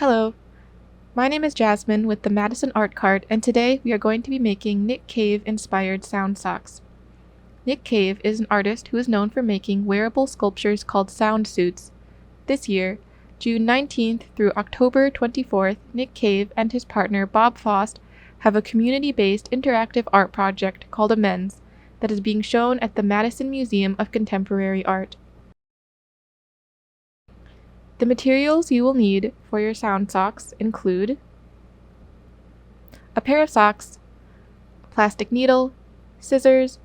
Hello, my name is Jasmine with the Madison Art Cart, and today we are going to be making Nick Cave-inspired sound socks. Nick Cave is an artist who is known for making wearable sculptures called sound suits. This year, June 19th through October 24th, Nick Cave and his partner Bob Faust have a community-based interactive art project called Amends that is being shown at the Madison Museum of Contemporary Art. The materials you will need for your sound socks include a pair of socks, a plastic needle, scissors,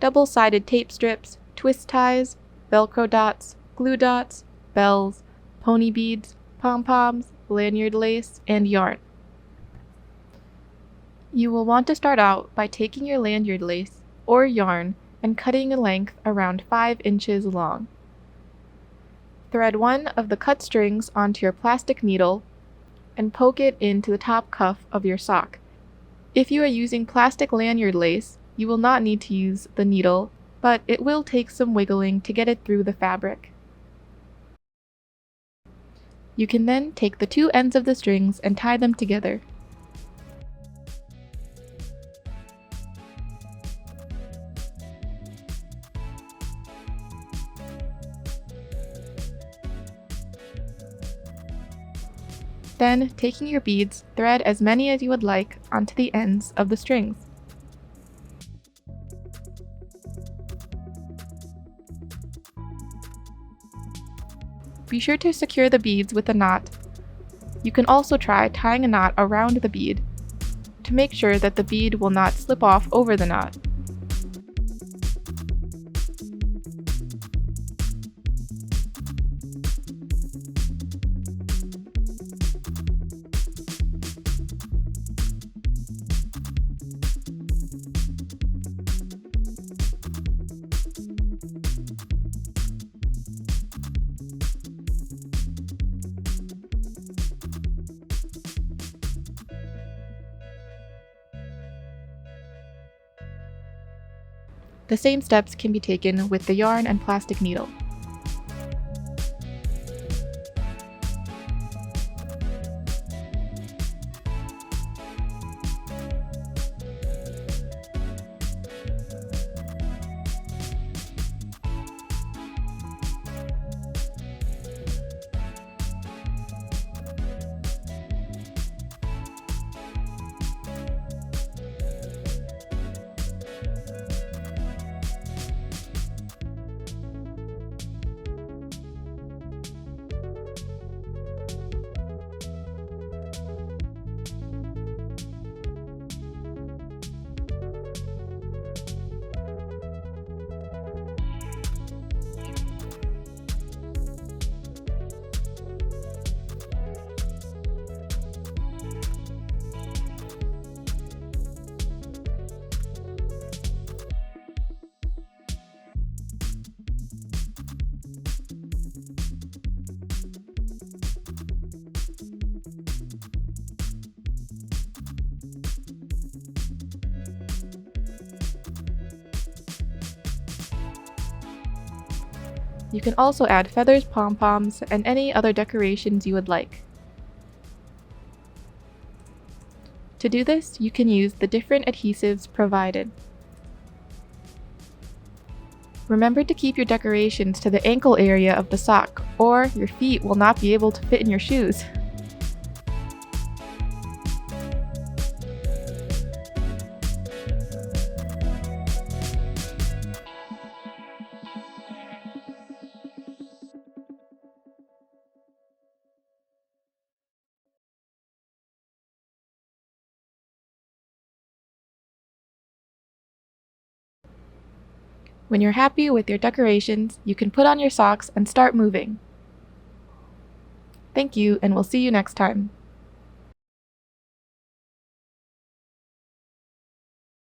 double-sided tape strips, twist ties, Velcro dots, glue dots, bells, pony beads, pom-poms, lanyard lace, and yarn. You will want to start out by taking your lanyard lace or yarn and cutting a length around 5 inches long. Thread one of the cut strings onto your plastic needle and poke it into the top cuff of your sock. If you are using plastic lanyard lace, you will not need to use the needle, but it will take some wiggling to get it through the fabric. You can then take the two ends of the strings and tie them together. Then, taking your beads, thread as many as you would like onto the ends of the strings. Be sure to secure the beads with a knot. You can also try tying a knot around the bead to make sure that the bead will not slip off over the knot. The same steps can be taken with the yarn and plastic needle. You can also add feathers, pom-poms, and any other decorations you would like. To do this, you can use the different adhesives provided. Remember to keep your decorations to the ankle area of the sock, or your feet will not be able to fit in your shoes. When you're happy with your decorations, you can put on your socks and start moving. Thank you, and we'll see you next time.